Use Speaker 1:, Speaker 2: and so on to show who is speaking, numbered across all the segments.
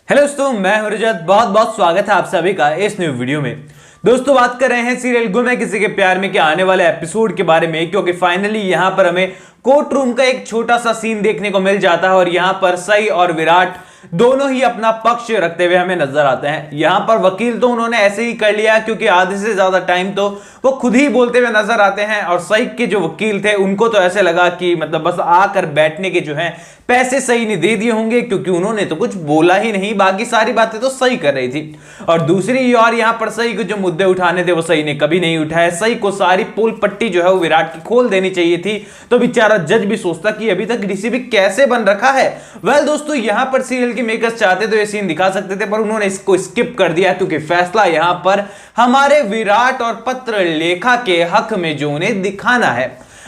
Speaker 1: Hello दोस्तों, मैं हूं रजत। बहुत बहुत स्वागत है आप सभी का इस न्यू वीडियो में। दोस्तों, बात कर रहे हैं सीरियल गुम है किसी के प्यार में के आने वाले एपिसोड के बारे में, क्योंकि फाइनली यहां पर हमें कोर्ट रूम का एक छोटा सा सीन देखने को मिल जाता है और यहां पर सई और विराट दोनों ही अपना पक्ष रखते हुए हमें नजर आते हैं। यहां पर वकील तो उन्होंने ऐसे ही कर लिया क्योंकि आधे से ज्यादा टाइम तो वो खुद ही बोलते हुए नजर आते हैं, और सई के जो वकील थे उनको तो ऐसे लगा कि मतलब बस आकर बैठने के जो है पैसे सही नहीं दे दिए होंगे, क्योंकि उन्होंने तो कुछ बोला ही नहीं, बाकी सारी बातें तो सही कर रही थी। और दूसरी ओर यहां पर सही को जो मुद्दे उठाने थे वो सही ने कभी नहीं उठाए। सही को सारी पुल पट्टी जो है वो विराट की खोल देनी चाहिए थी, तो बेचारा जज भी सोचता कि अभी तक डीसीपी कैसे बन रखा है। वेल दोस्तों, यहां पर सीरियल के मेकर्स चाहते तो ये सीन दिखा सकते थे, पर उन्होंने इसको स्किप कर दिया क्योंकि फैसला यहां पर हमारे विराट और पत्र लेखा के हक में जो उन्हें दिखाना है।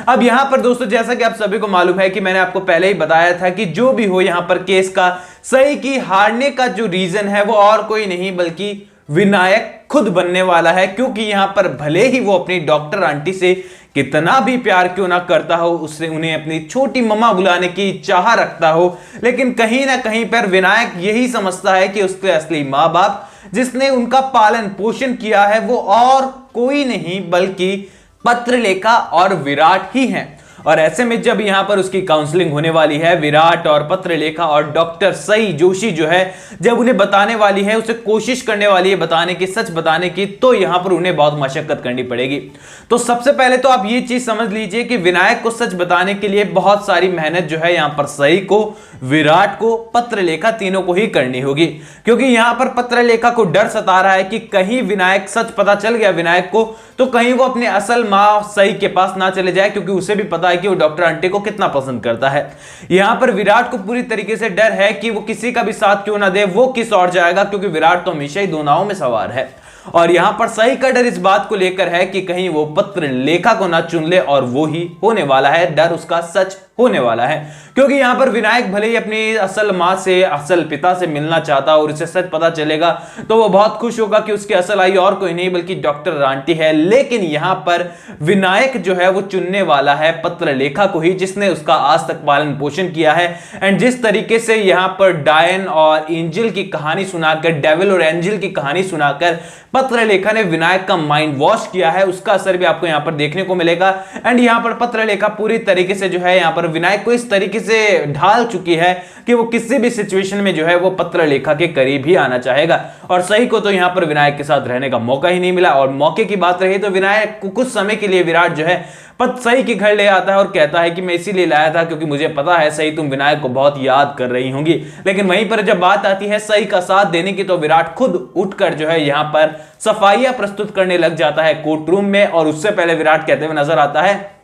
Speaker 1: अब यहां पर दोस्तों, जैसा कि आप सभी को मालूम है कि मैंने आपको पहले ही बताया था कि जो भी हो यहां पर केस का सही की हारने का जो रीजन है वो और कोई नहीं बल्कि विनायक खुद बनने वाला है, क्योंकि यहां पर भले ही वो अपनी डॉक्टर आंटी से कितना भी प्यार क्यों ना करता हो, उससे उन्हें अपनी छोटी मम्मा बुलाने की चाह रखता हो, लेकिन कहीं ना कहीं पर विनायक यही समझता है कि उसके असली माँ बाप जिसने उनका पालन पोषण किया है वो और कोई नहीं बल्कि पत्रलेखा और विराट ही हैं। और ऐसे में जब यहां पर उसकी काउंसलिंग होने वाली है, विराट और पत्रलेखा और डॉक्टर सई जोशी जो है जब उन्हें बताने वाली है, उसे कोशिश करने वाली है बताने की, सच बताने की, तो यहां पर उन्हें बहुत मशक्कत करनी पड़ेगी। तो सबसे पहले तो आप ये चीज समझ लीजिए कि विनायक को सच बताने के लिए बहुत सारी मेहनत जो है यहां पर सई को, विराट को, पत्रलेखा तीनों को ही करनी होगी, क्योंकि यहां पर पत्रलेखा को डर सता रहा है कि कहीं विनायक सच पता चल गया विनायक को तो कहीं वो अपने असल मां सई के पास ना चले जाए, क्योंकि उसे भी पता है कि वो डॉक्टर आंटी को कितना पसंद करता है। यहां पर विराट को पूरी तरीके से डर है कि वो किसी का भी साथ क्यों ना दे, वो किस और जाएगा, क्योंकि विराट तो हमेशा ही दो नावों में सवार है। और यहां पर सही का डर इस बात को लेकर है कि कहीं वो पत्र लेखा को ना चुन ले, और वो ही होने वाला है, डर उसका सच होने वाला है। क्योंकि यहां पर विनायक भले ही अपनी असल मां से, असल पिता से मिलना चाहता और उसे सच पता चलेगा तो वो बहुत खुश होगा कि उसकी असल आई और कोई नहीं बल्कि डॉक्टर आंटी है, लेकिन यहां पर विनायक जो है वो चुनने वाला है पत्रलेखा को ही, जिसने उसका आज तक पालन पोषण किया है। एंड जिस तरीके से यहां पर डायन और एंजल की कहानी सुनाकर, डेविल और एंजल की कहानी सुनाकर पत्रलेखा ने विनायक का माइंड वॉश किया है, उसका असर भी आपको यहां पर देखने को मिलेगा। एंड यहां पर पत्रलेखा पूरी तरीके से जो है यहां पर विनायक को इस तरीके से ढाल चुकी है कि वो किसी भी सिचुएशन में जो है वो पत्रलेखा के करीब ही आना चाहेगा। और सही को तो यहां पर विनायक के साथ रहने का मौका ही नहीं मिला। और मौके की बात रही तो विनायक को कुछ समय के लिए विराट जो है सही के घर ले आता है और कहता है कि मैं इसीलिए लाया था क्योंकि मुझे पता है सही तुम विनायक को बहुत याद कर रही होंगी। लेकिन वहीं पर जब बात आती है सही का साथ देने की तो विराट खुद उठकर जो है यहां पर सफाइयां प्रस्तुत करने लग जाता है कोर्ट रूम में। और उससे पहले विराट कहते हुए नजर आता है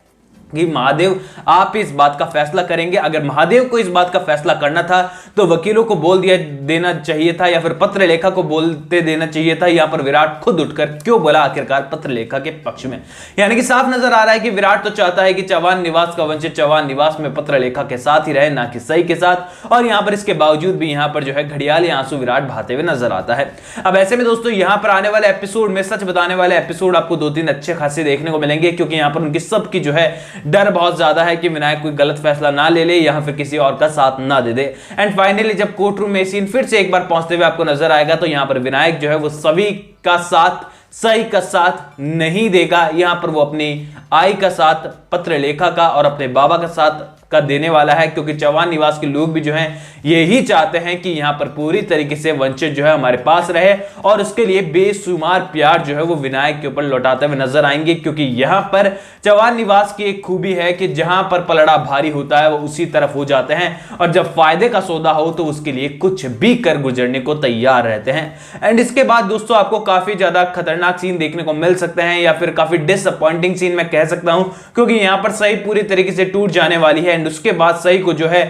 Speaker 1: कि महादेव आप इस बात का फैसला करेंगे। अगर महादेव को इस बात का फैसला करना था तो वकीलों को बोल दिया देना चाहिए था या फिर पत्रलेखा को बोलते देना चाहिए था। यहां पर विराट खुद उठकर क्यों बोला आखिरकार पत्रलेखा के पक्ष में, यानी कि साफ नजर आ रहा है कि विराट तो चाहता है कि चौहान निवास का वंश चौहान निवास में पत्रलेखा के साथ ही रहे, ना कि सही के साथ। और यहां पर इसके बावजूद भी यहां पर जो है घड़ियाल आंसू विराट बहाते हुए नजर आता है। अब ऐसे में दोस्तों यहां पर आने वाले एपिसोड में, सच बताने वाले एपिसोड आपको 2-3 अच्छे खासे देखने को मिलेंगे, क्योंकि यहां पर उनकी सबकी जो है डर बहुत ज्यादा है कि विनायक कोई गलत फैसला ना ले ले या फिर किसी और का साथ ना दे दे। एंड फाइनली जब कोर्ट रूम में सीन फिर से एक बार पहुंचते हुए आपको नजर आएगा तो यहां पर विनायक जो है वो सभी का साथ, सही का साथ नहीं देगा। यहां पर वो अपनी आई का साथ, पत्रलेखा का और अपने बाबा का साथ का देने वाला है, क्योंकि चौहान निवास के लोग भी जो हैं यही चाहते हैं कि यहां पर पूरी तरीके से वंचित जो है हमारे पास रहे, और उसके लिए बेशुमार प्यार जो है वो विनायक के ऊपर लौटाते हुए नजर आएंगे। क्योंकि यहां पर चौहान निवास की एक खूबी है कि जहां पर पलड़ा भारी होता है वो उसी तरफ हो जाते हैं, और जब फायदे का सौदा हो तो उसके लिए कुछ भी कर गुजरने को तैयार रहते हैं। एंड इसके बाद दोस्तों आपको काफी ज्यादा खतरनाक सीन देखने को मिल सकते हैं, या फिर काफी डिसअपॉइंटिंग सीन मैं कह सकता हूं, क्योंकि यहां पर सही पूरी तरीके से टूट जाने वाली है। उसके बाद सही को जो है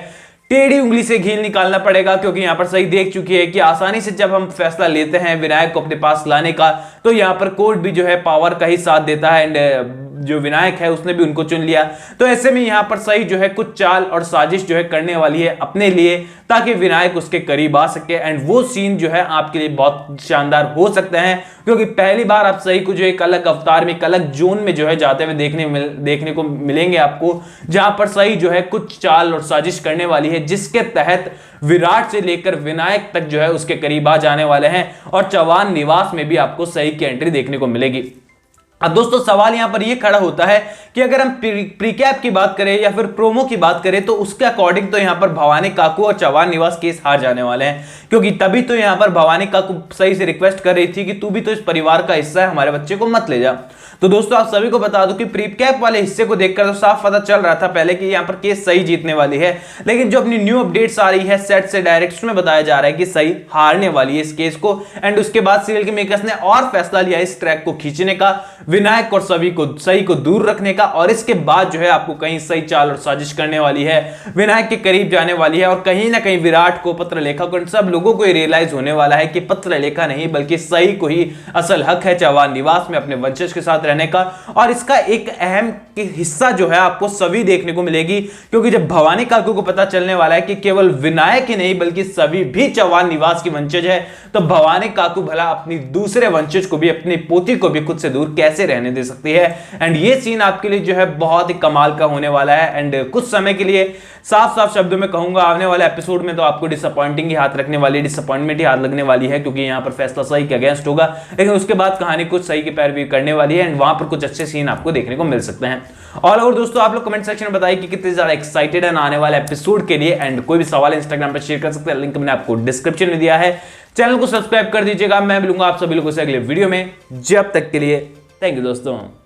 Speaker 1: टेढ़ी उंगली से घील निकालना पड़ेगा, क्योंकि यहां पर सही देख चुकी है कि आसानी से जब हम फैसला लेते हैं विनायक को अपने पास लाने का तो यहां पर कोर्ट भी जो है पावर का ही साथ देता है। एंड जो विनायक है उसने भी उनको चुन लिया। तो ऐसे में यहाँ पर सही जो है कुछ चाल और साजिश जो है करने वाली है अपने लिए, ताकि विनायक उसके करीब आ सके। एंड वो सीन जो है आपके लिए बहुत शानदार हो सकते हैं, क्योंकि पहली बार आप सही को जो एक अलग अवतार में, एक अलग जोन में जो है जाते हुए देखने को मिलेंगे आपको, जहां पर सही जो है कुछ चाल और साजिश करने वाली है, जिसके तहत विराट से लेकर विनायक तक जो है उसके करीब आ जाने वाले हैं। और चौहान निवास में भी आपको सही की एंट्री देखने को मिलेगी। अब दोस्तों सवाल यहां पर यह खड़ा होता है कि अगर हम प्रीकैप की बात करें या फिर प्रोमो की बात करें, तो उसके अकॉर्डिंग तो यहां पर भवानी काकू और चौहान निवास केस हार जाने वाले हैं, क्योंकि तभी तो यहां पर भवानी काकू सही से रिक्वेस्ट कर रही थी कि तू भी तो इस परिवार का हिस्सा है, हमारे बच्चे को मत ले जा। तो दोस्तों आप सभी को बता दूं कि प्रीकैप वाले हिस्से को देखकर तो साफ पता चल रहा था पहले कि यहां पर केस सही जीतने वाली है, लेकिन जो अपनी न्यू अपडेट्स आ रही है सेट से डायरेक्ट, उसमें बताया जा रहा है कि सही हारने वाली है इस केस को। एंड उसके बाद सीरियल के मेकर्स ने और फैसला लिया इस ट्रैक को खींचने का, विनायक और सही को दूर रखने का, और इसके बाद जो है आपको कहीं सही चाल और साजिश करने वाली है, विनायक के करीब जाने वाली है। और कहीं ना कहीं विराट को, पत्र लेखा को, सब लोगों को रियलाइज होने वाला है कि पत्र लेखा नहीं बल्कि सही को ही असल हक है चौहान निवास में अपने वंशज के साथ रहने का। और इसका एक अहम हिस्सा जो है आपको सभी देखने को मिलेगी, क्योंकि जब भवानी काकू को पता चलने वाला है कि केवल विनायक ही नहीं बल्कि सभी भी चौहान निवास की वंशज है, तो भवानी काकू भला अपनी दूसरे वंशज को भी, अपनी पोती को भी खुद से दूर कैसे रहने दे सकती है। एंड ये सीन आपके लिए जो है बहुत ही कमाल का होने वाला है। एंड कुछ समय के लिए साफ साफ शब्दों में कहूंगा, आने वाले एपिसोड में तो आपको डिसअपॉइंटिंग ही हाथ रखने वाली, डिसअपॉइंटमेंट ही हाथ लगने वाली है, क्योंकि यहां पर फैसला सही के अगेंस्ट होगा। लेकिन उसके बाद कहानी कुछ सही की पैरवी करने वाली है, एंड वहां पर कुछ अच्छे सीन आपको देखने को मिल सकते हैं। और दोस्तों आप लोग कमेंट सेक्शन में बताइए कि कितने ज्यादा एक्साइटेड है आने वाले एपिसोड के लिए। एंड कोई भी सवाल इंस्टाग्राम पर शेयर कर सकते हैं, लिंक मैंने आपको डिस्क्रिप्शन में दिया है। चैनल को सब्सक्राइब कर दीजिएगा। मैं मिलूंगा आप सभी लोगों से अगले वीडियो में। जब तक के लिए थैंक यू दोस्तों।